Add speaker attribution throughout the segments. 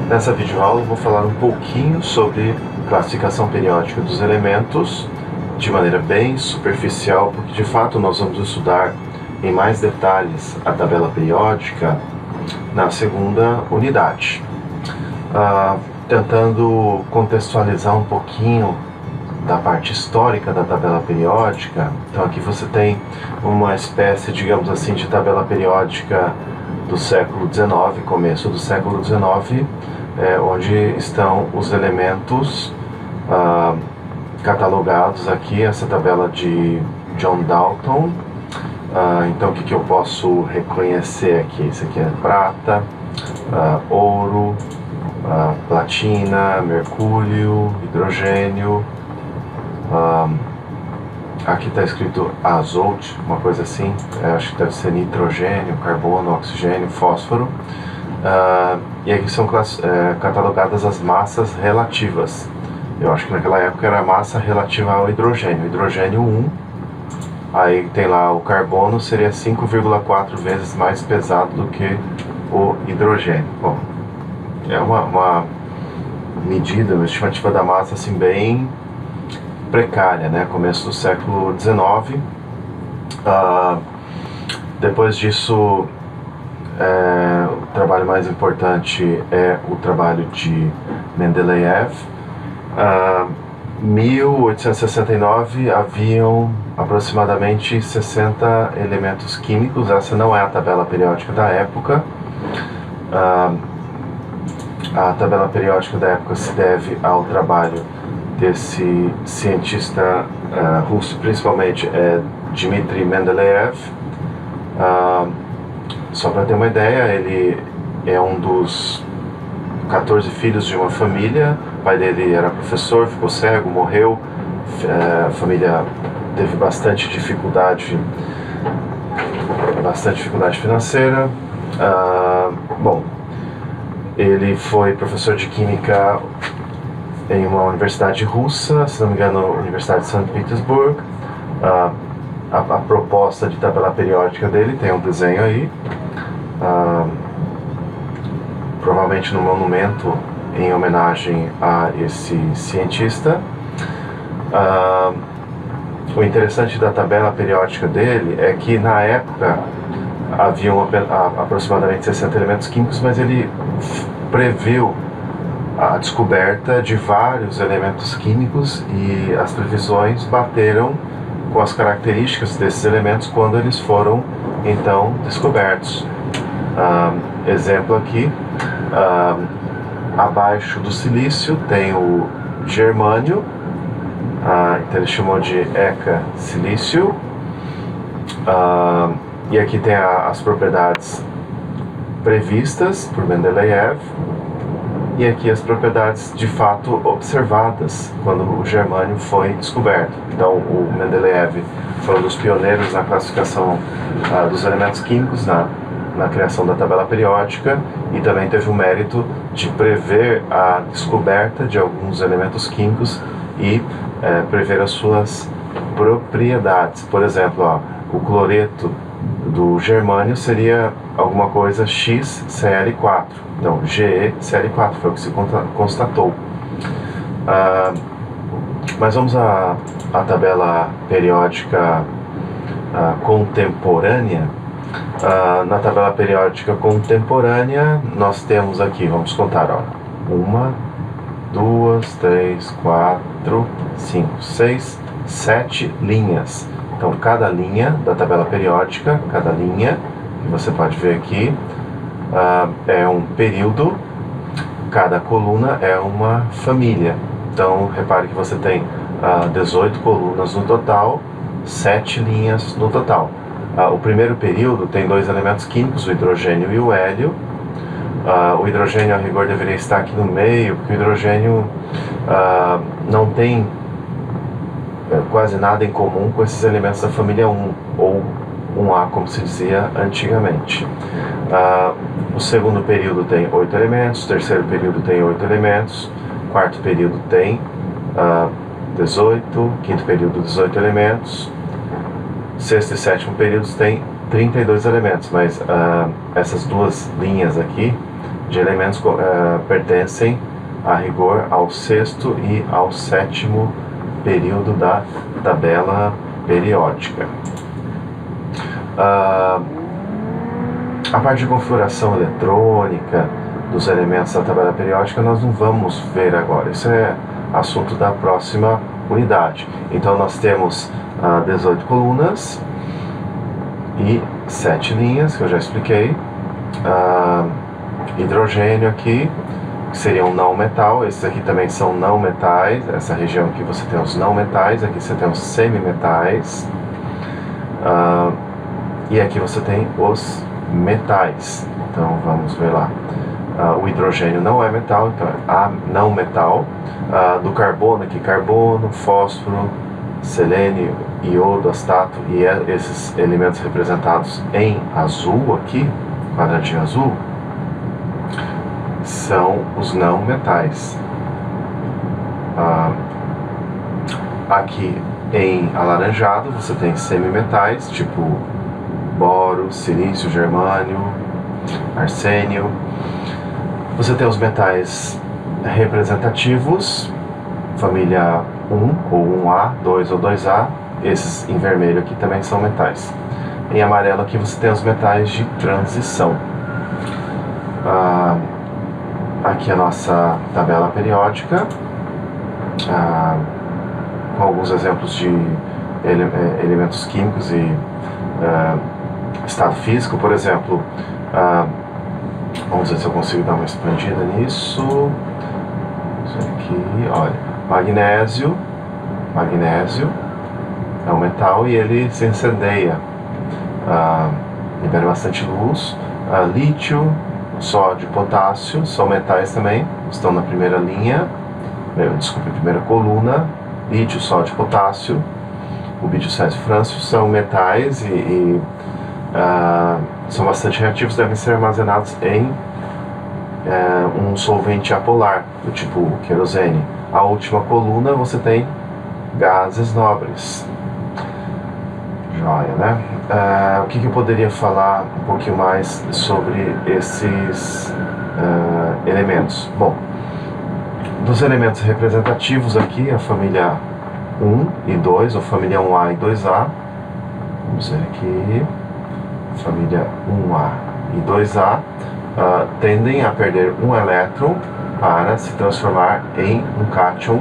Speaker 1: Nessa videoaula eu vou falar um pouquinho sobre classificação periódica dos elementos de maneira bem superficial, porque de fato nós vamos estudar em mais detalhes a tabela periódica na segunda unidade. Tentando contextualizar um pouquinho da parte histórica da tabela periódica. Então aqui você tem uma espécie, digamos assim, de tabela periódica do século XIX, começo do século XIX, onde estão os elementos catalogados aqui, essa tabela de John Dalton. Então o que eu posso reconhecer aqui? Isso aqui é prata, ouro, platina, mercúrio, hidrogênio, aqui está escrito azote, uma coisa assim, acho que deve ser nitrogênio, carbono, oxigênio, fósforo, e aqui são catalogadas as massas relativas. Eu acho que naquela época era a massa relativa ao hidrogênio, hidrogênio 1, aí tem lá o carbono, seria 5,4 vezes mais pesado do que o hidrogênio. Bom, é uma medida, uma estimativa da massa assim bem precária, né? Começo do século XIX. Depois disso, o trabalho mais importante é o trabalho de Mendeleev. 1869 haviam aproximadamente 60 elementos químicos. Essa não é a tabela periódica da época. A tabela periódica da época se deve ao trabalho desse cientista russo, principalmente Dmitry Mendeleev. Só para ter uma ideia, ele é um dos 14 filhos de uma família. O pai dele era professor, ficou cego, morreu. A família teve bastante dificuldade financeira. Bom, ele foi professor de química em uma universidade russa, se não me engano, Universidade de São Petersburgo. A proposta de tabela periódica dele tem um desenho aí, provavelmente num monumento em homenagem a esse cientista. O interessante da tabela periódica dele é que na época haviam aproximadamente 60 elementos químicos, mas ele previu a descoberta de vários elementos químicos e as previsões bateram com as características desses elementos quando eles foram então descobertos. Exemplo aqui, abaixo do silício tem o germânio, então ele chamou de Eka-silício, e aqui tem as propriedades previstas por Mendeleev, e aqui as propriedades de fato observadas quando o germânio foi descoberto. Então o Mendeleev foi um dos pioneiros na classificação dos elementos químicos, na criação da tabela periódica, e também teve o mérito de prever a descoberta de alguns elementos químicos e prever as suas propriedades. Por exemplo, o cloreto do germânio seria alguma coisa XCl4, então GeCl4 foi o que se constatou. Mas vamos à tabela periódica contemporânea. Na tabela periódica contemporânea nós temos aqui, vamos contar, 1, 2, 3, 4, 5, 6, 7 linhas. Então cada linha da tabela periódica, cada linha que você pode ver aqui, é um período, cada coluna é uma família. Então repare que você tem 18 colunas no total, 7 linhas no total. O primeiro período tem 2 elementos químicos, o hidrogênio e o hélio. O hidrogênio, a rigor, deveria estar aqui no meio, porque o hidrogênio não tem quase nada em comum com esses elementos da família 1, ou 1A, como se dizia antigamente. O segundo período tem 8 elementos, o terceiro período tem 8 elementos, o quarto período tem 18, quinto período 18 elementos, sexto e sétimo períodos tem 32 elementos, mas essas duas linhas aqui de elementos pertencem, a rigor, ao sexto e ao sétimo período da tabela periódica. A parte de configuração eletrônica dos elementos da tabela periódica nós não vamos ver agora, isso é assunto da próxima unidade. Então nós temos 18 colunas e 7 linhas, que eu já expliquei. Hidrogênio aqui, que seria um não metal. Esses aqui também são não metais. Essa região aqui você tem os não metais, aqui você tem os semimetais, e aqui você tem os metais. Então vamos ver lá. O hidrogênio não é metal, então é não metal. Do carbono aqui, carbono, fósforo, selênio, iodo, astato, e esses elementos representados em azul aqui, quadradinho azul, são os não metais. Aqui em alaranjado você tem semimetais, tipo boro, silício, germânio, arsênio. Você tem os metais representativos, família 1 ou 1A, 2 ou 2A. Esses em vermelho aqui também são metais. Em amarelo aqui você tem os metais de transição. Aqui a nossa tabela periódica, com alguns exemplos de elementos químicos e estado físico. Por exemplo, vamos ver se eu consigo dar uma expandida nisso. Isso aqui, olha, magnésio é um metal e ele se incendeia, libera bastante luz. Lítio, sódio, potássio são metais também, estão na primeira linha, primeira coluna. Lítio, sódio, potássio, rubídio, césio e frâncio são metais e são bastante reativos, devem ser armazenados em um solvente apolar, do tipo querosene. A última coluna você tem gases nobres. Joia, né? O que eu poderia falar um pouquinho mais sobre esses elementos? Bom, dos elementos representativos aqui, a família 1 e 2, ou família 1A e 2A. Vamos ver aqui. Família 1A e 2A tendem a perder um elétron para se transformar em um cátion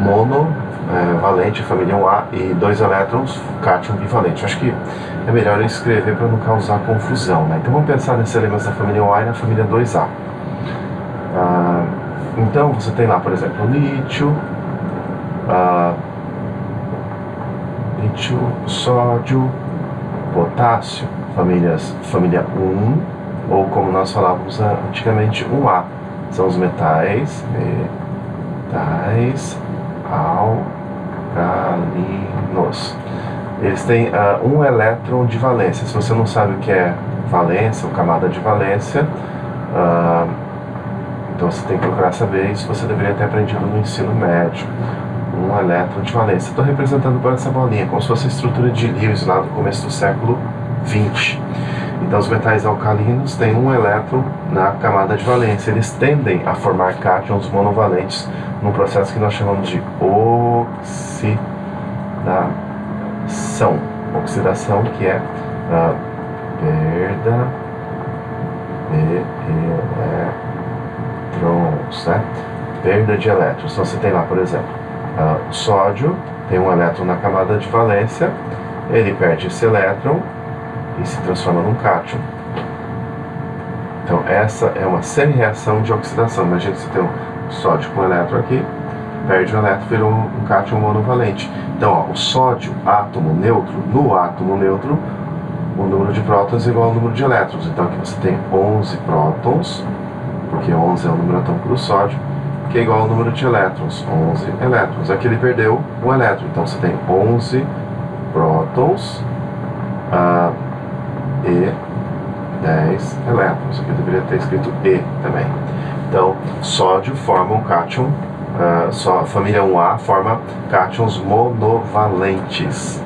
Speaker 1: monovalente, família 1A, e 2 elétrons, cátion bivalente. Acho que é melhor eu escrever para não causar confusão, né? Então vamos pensar nesses elementos da família 1A e na família 2A. Então você tem lá, por exemplo, lítio, sódio, potássio, família 1, ou como nós falávamos antigamente, 1A. São os metais alcalinos. Eles têm um elétron de valência. Se você não sabe o que é valência ou camada de valência, então você tem que procurar saber isso. Você deveria ter aprendido no ensino médio. Um elétron de valência. Estou representando por essa bolinha, como se fosse a estrutura de Lewis lá do começo do século XX. Então os metais alcalinos têm um elétron na camada de valência. Eles tendem a formar cátions monovalentes num processo que nós chamamos de oxidação. Oxidação, que é a perda de elétrons, né? Perda de elétrons. Então você tem lá, por exemplo, o sódio tem um elétron na camada de valência, ele perde esse elétron e se transforma num cátion. Então essa é uma semi-reação de oxidação. Imagina que você tem um sódio com um elétron aqui, perde o elétron, virou um cátion monovalente. Então o sódio, átomo neutro, no átomo neutro o número de prótons é igual ao número de elétrons. Então aqui você tem 11 prótons, porque 11 é o número atômico do sódio, que é igual ao número de elétrons, 11 elétrons. Aqui ele perdeu um elétron, então você tem 11 prótons e 10 elétrons. Aqui eu deveria ter escrito E também. Então, sódio forma um cátion, só a família 1A forma cátions monovalentes.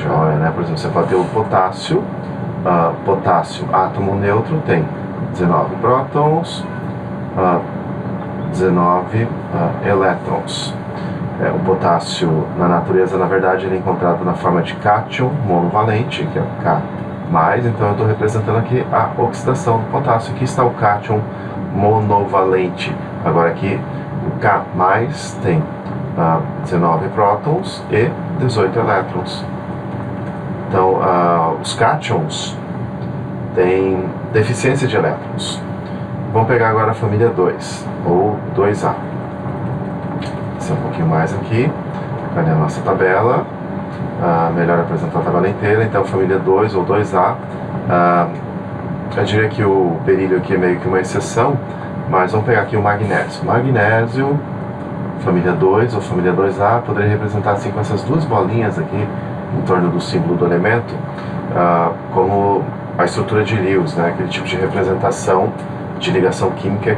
Speaker 1: Joia, né? Por exemplo, você pode ter o potássio, potássio átomo neutro tem 19 prótons, 19 elétrons. O potássio, na natureza, na verdade, ele é encontrado na forma de cátion monovalente, que é o K+, então eu estou representando aqui a oxidação do potássio. Aqui está o cátion monovalente. Agora aqui o K+ tem 19 prótons e 18 elétrons. Então, os cátions têm deficiência de elétrons. Vamos pegar agora a família 2, ou 2A. Descer um pouquinho mais aqui. Cadê a nossa tabela? Melhor apresentar a tabela inteira. Então, família 2 ou 2A. Eu diria que o berílio aqui é meio que uma exceção, mas vamos pegar aqui o magnésio. Magnésio, família 2 ou família 2A, poderia representar assim com essas duas bolinhas aqui em torno do símbolo do elemento, como a estrutura de Lewis, né? Aquele tipo de representação de ligação química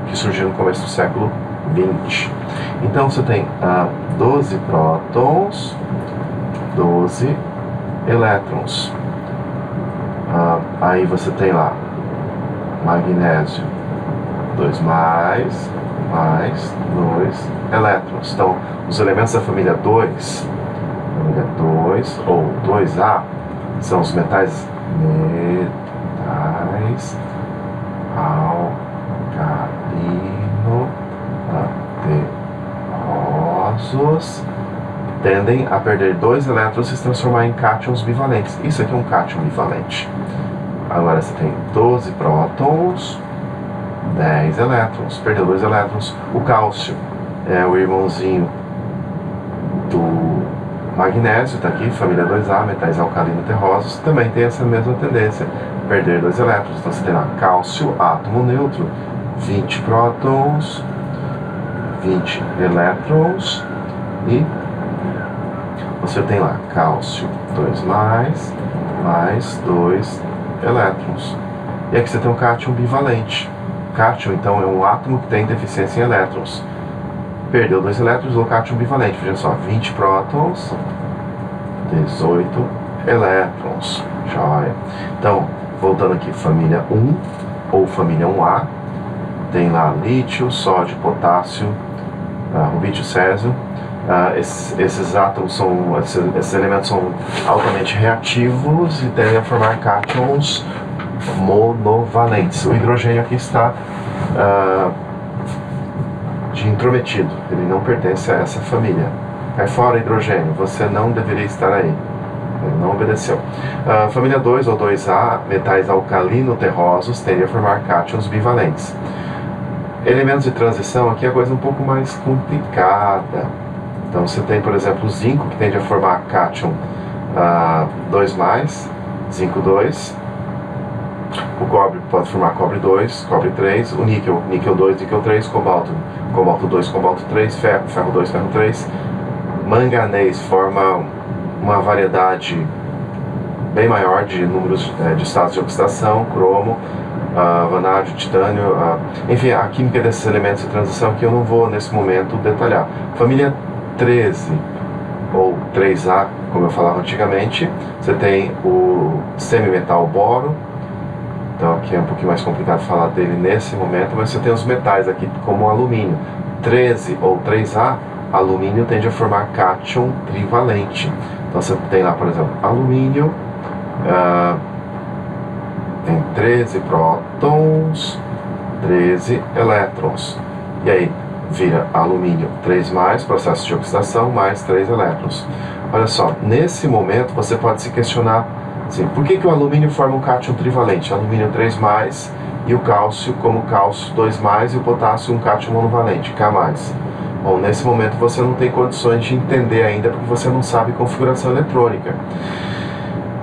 Speaker 1: que surgiu no começo do século XX. Então você tem 12 prótons, 12 elétrons. Aí você tem lá magnésio 2 mais 2 elétrons. Então, os elementos da família 2 ou 2A são os metais alcalino terrosos, tendem a perder 2 elétrons e se transformar em cátions bivalentes. Isso aqui é um cátion bivalente. Agora você tem 12 prótons, 10 elétrons, perdeu 2 elétrons. O cálcio é o irmãozinho do magnésio, está aqui, família 2A, metais alcalino terrosos, também tem essa mesma tendência, perder 2 elétrons. Então você tem lá cálcio, átomo neutro, 20 prótons, 20 elétrons, e você tem lá cálcio 2 mais 2 elétrons. E aqui você tem um cátion bivalente. Cátion, então, é um átomo que tem deficiência em elétrons. Perdeu 2 elétrons, o cátion bivalente. Veja só, 20 prótons, 18 elétrons. Joia. Então, voltando aqui, família 1 ou família 1A, tem lá lítio, sódio, potássio, rubídio, césio. Esses átomos esses elementos são altamente reativos e tendem a formar cátions monovalentes. O hidrogênio aqui está de intrometido, ele não pertence a essa família. Cai fora hidrogênio, você não deveria estar aí, ele não obedeceu. Família 2 ou 2A, metais alcalino terrosos, tendem a formar cátions bivalentes. Elementos de transição, aqui é a coisa um pouco mais complicada. Então você tem, por exemplo, o zinco, que tende a formar cátion 2+, zinco 2. O cobre pode formar cobre 2, cobre 3. O níquel, níquel 2, níquel 3. Cobalto, cobalto 2, cobalto 3. Ferro, ferro 2, ferro 3. Manganês forma uma variedade bem maior de números de estados de oxidação. Cromo, vanádio, titânio. Enfim, a química desses elementos de transição que eu não vou nesse momento detalhar. Família 13 ou 3A, como eu falava antigamente, você tem o semimetal boro. Então aqui é um pouquinho mais complicado falar dele nesse momento, mas você tem os metais aqui como o alumínio. 13 ou 3A, alumínio tende a formar cátion trivalente. Então você tem lá, por exemplo, alumínio, tem 13 prótons, 13 elétrons. E aí vira alumínio 3+, processo de oxidação, mais 3 elétrons. Olha só, nesse momento você pode se questionar assim, por que o alumínio forma um cátion trivalente? Alumínio 3+, e o cálcio como cálcio 2+, e o potássio um cátion monovalente, K+. Bom, nesse momento você não tem condições de entender ainda, porque você não sabe configuração eletrônica.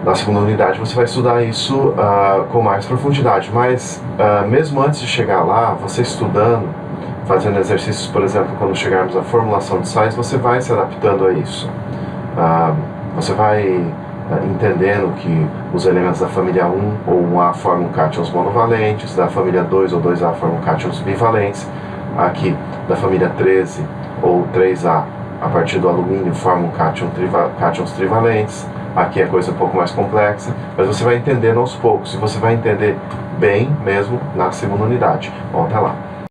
Speaker 1: Na segunda unidade você vai estudar isso com mais profundidade, mas mesmo antes de chegar lá, você estudando, fazendo exercícios, por exemplo, quando chegarmos à formulação de sais, você vai se adaptando a isso. Você vai entendendo que os elementos da família 1 ou 1A formam cátions monovalentes, da família 2 ou 2A formam cátions bivalentes, aqui da família 13 ou 3A a partir do alumínio formam cátions trivalentes. Aqui é coisa um pouco mais complexa, mas você vai entendendo aos poucos, e você vai entender bem mesmo na segunda unidade. Bom, até lá.